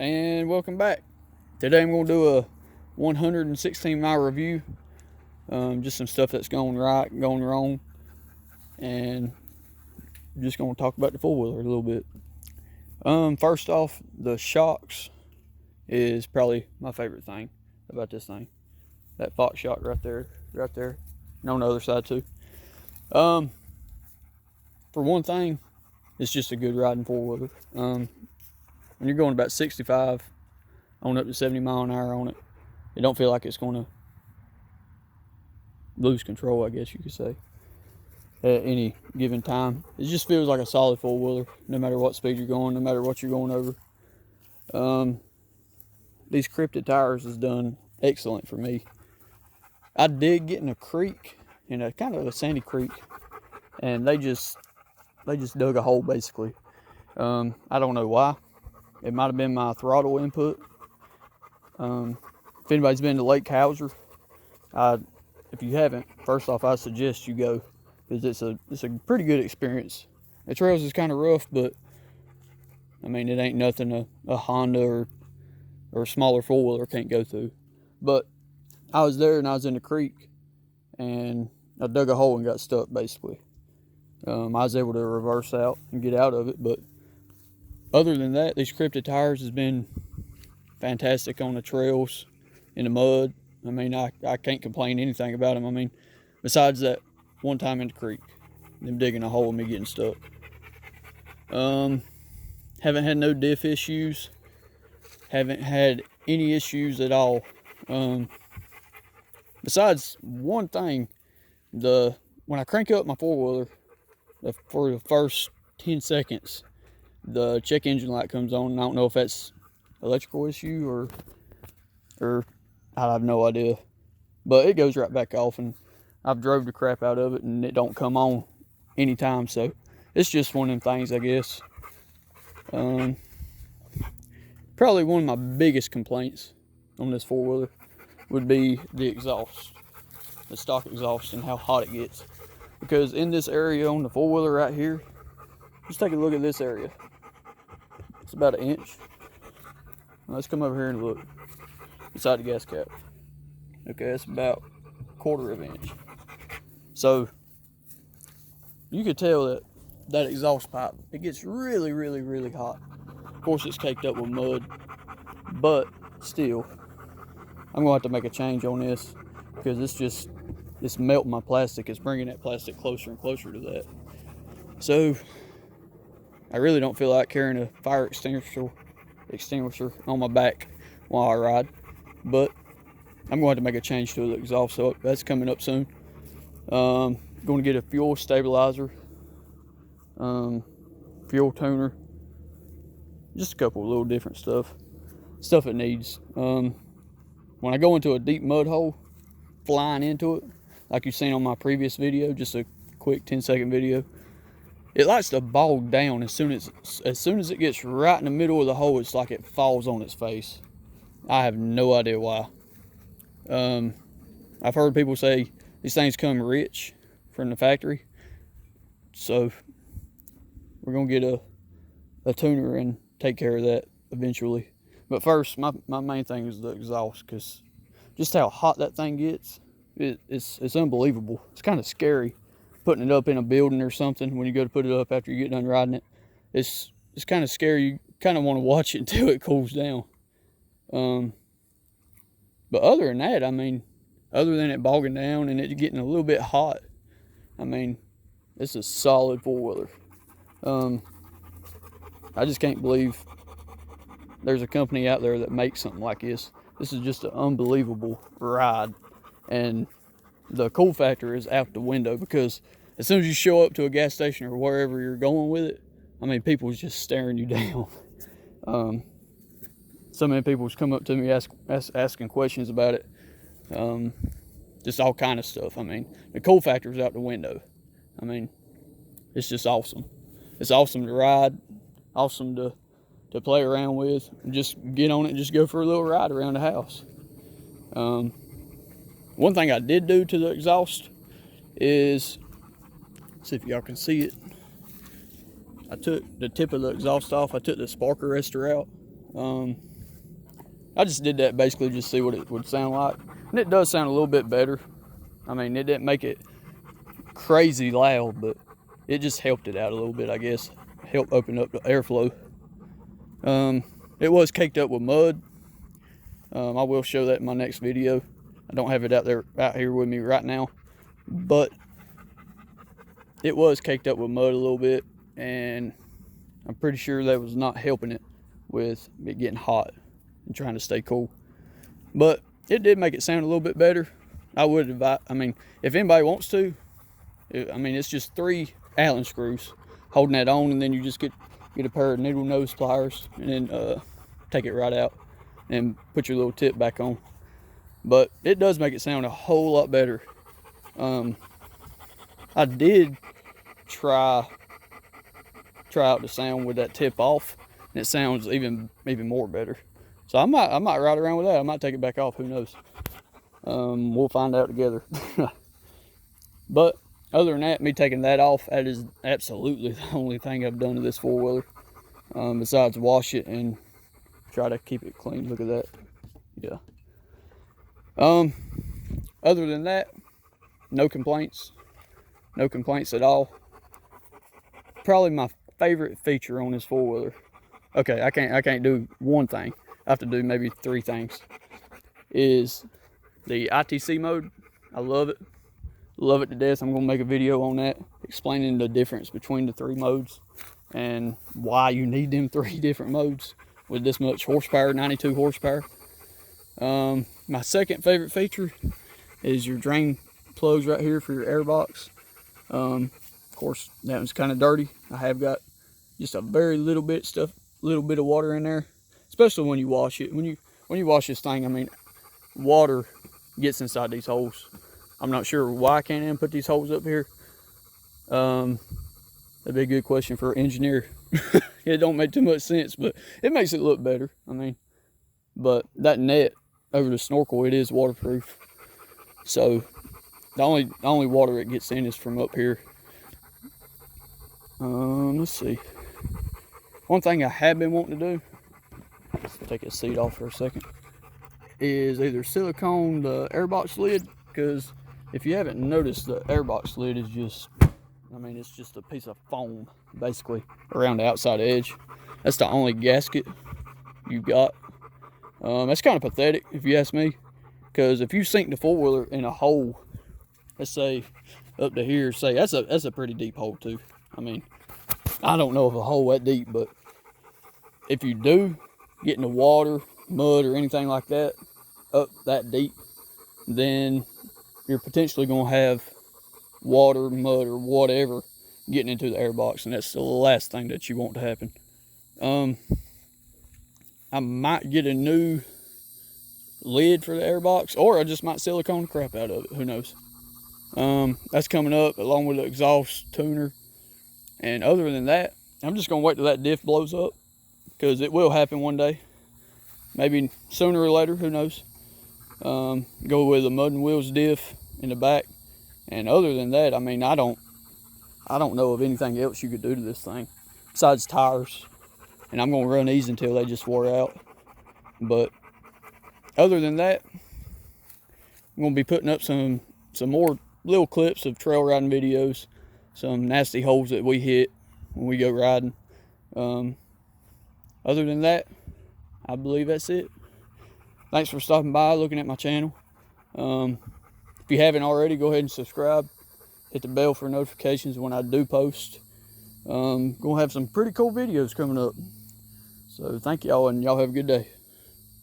And welcome back. Today I'm going to do a 116 mile review. Just some stuff that's going right, going wrong, and just going to talk about the four-wheeler a little bit. First off, the shocks is probably my favorite thing about this thing. That Fox shock right there, and on the other side too. For one thing, it's just a good riding four-wheeler. When you're going about 65 on up to 70 mile an hour on it, it don't feel like it's going to lose control, I guess you could say, at any given time. It just feels like a solid four-wheeler, no matter what speed you're going, no matter what you're going over. These cryptic tires has done excellent for me. I did get in a creek, in a kind of a sandy creek, and they just dug a hole basically. I don't know why. It might have been my throttle input. If anybody's been to Lake Hauser, if you haven't, first off, I suggest you go, because it's a pretty good experience. The trails is kind of rough, but I mean, it ain't nothing a Honda or a smaller four-wheeler can't go through. But I was there and I was in the creek, and I dug a hole and got stuck basically. I was able to reverse out and get out of it, but other than that, these cryptic tires has been fantastic on the trails, in the mud. I mean, I can't complain anything about them. I mean, besides that one time in the creek, them digging a hole and me getting stuck. Haven't had no diff issues. Haven't had any issues at all. Besides one thing, when I crank up my four-wheeler, for the first 10 seconds, the check engine light comes on. I don't know if that's electrical issue or I have no idea, but it goes right back off, and I've drove the crap out of it and it don't come on anytime. So it's just one of them things, I guess. Probably one of my biggest complaints on this four-wheeler would be the exhaust, the stock exhaust, and how hot it gets. Because in this area on the four-wheeler right here, just take a look at this area. It's about an inch. Let's come over here and look inside the gas cap. Okay, that's about a quarter of an inch. So you could tell that exhaust pipe, it gets really, really, really hot. Of course, it's caked up with mud, but still, I'm gonna have to make a change on this, because it's melting my plastic. It's bringing that plastic closer and closer to that. So I really don't feel like carrying a fire extinguisher on my back while I ride, but I'm going to have to make a change to the exhaust, so that's coming up soon. Going to get a fuel stabilizer, fuel tuner, just a couple of little different stuff it needs. When I go into a deep mud hole, flying into it, like you've seen on my previous video, just a quick 10-second video, it likes to bog down as soon as it gets right in the middle of the hole. It's like it falls on its face. I have no idea why. I've heard people say these things come rich from the factory, so we're gonna get a tuner and take care of that eventually. But first, my main thing is the exhaust, because just how hot that thing gets, it's unbelievable. It's kind of scary putting it up in a building or something. When you go to put it up after you get done riding it, it's kind of scary. You kind of want to watch it until it cools down. But other than that, I mean, other than it bogging down and it getting a little bit hot, I mean, it's a solid four-wheeler. I just can't believe there's a company out there that makes something like this. This is just an unbelievable ride, and the cool factor is out the window, because as soon as you show up to a gas station or wherever you're going with it, I mean, people's just staring you down. So many people's come up to me asking questions about it. Just all kind of stuff. I mean, the cool factor is out the window. I mean, it's just awesome. It's awesome to ride, awesome to play around with, and just get on it and just go for a little ride around the house. One thing I did do to the exhaust is, see if y'all can see it, I took the tip of the exhaust off. I took the spark arrestor out, I just did that basically just to see what it would sound like. And it does sound a little bit better. I mean, it didn't make it crazy loud, but it just helped it out a little bit, I guess. Helped open up the airflow. It was caked up with mud. I will show that in my next video. I don't have it out here with me right now, but it was caked up with mud a little bit, and I'm pretty sure that was not helping it with it getting hot and trying to stay cool. But it did make it sound a little bit better. I would advise, I mean, if anybody wants to, I mean, it's just 3 Allen screws holding that on, and then you just get a pair of needle nose pliers and then take it right out and put your little tip back on. But it does make it sound a whole lot better. I did try out the sound with that tip off, and it sounds even more better. So I might ride around with that. I might take it back off, who knows. We'll find out together. But other than that, me taking that off, that is absolutely the only thing I've done to this four-wheeler, besides wash it and try to keep it clean. Look at that. Yeah. Other than that, no complaints. No complaints at all. Probably my favorite feature on this four-wheeler. Okay, I can't do one thing. I have to do maybe 3 things. Is the ITC mode. I love it. Love it to death. I'm gonna make a video on that, explaining the difference between the 3 modes and why you need them 3 different modes with this much horsepower, 92 horsepower. My second favorite feature is your drain plugs right here for your air box. Of course, that one's kind of dirty. I have got just a very little bit of water in there, especially when you wash it. When you wash this thing, I mean, water gets inside these holes. I'm not sure why I can't even put these holes up here. That'd be a good question for an engineer. It don't make too much sense, but it makes it look better. I mean, but that net over the snorkel, it is waterproof. So the only water it gets in is from up here. Let's see. One thing I have been wanting to do, let's take a seat off for a second, is either silicone the airbox lid, because if you haven't noticed, the airbox lid is just, I mean, it's just a piece of foam basically around the outside edge. That's the only gasket you got. That's kind of pathetic if you ask me, because if you sink the four-wheeler in a hole, let's say up to here, say that's a pretty deep hole too. I mean, I don't know if a hole that deep, but if you do get in the water, mud, or anything like that up that deep, then you're potentially going to have water, mud, or whatever getting into the airbox, and that's the last thing that you want to happen. I might get a new lid for the airbox, or I just might silicone the crap out of it. Who knows? That's coming up along with the exhaust tuner. And other than that, I'm just going to wait till that diff blows up, because it will happen one day. Maybe sooner or later, who knows? Go with a mud and wheels diff in the back. And other than that, I mean, I don't know of anything else you could do to this thing besides tires. And I'm going to run these until they just wore out. But other than that, I'm going to be putting up some more little clips of trail riding videos, some nasty holes that we hit when we go riding. Other than that, I believe that's it. Thanks for stopping by, looking at my channel. If you haven't already, go ahead and subscribe. Hit the bell for notifications when I do post. Gonna have some pretty cool videos coming up. So thank y'all, and y'all have a good day.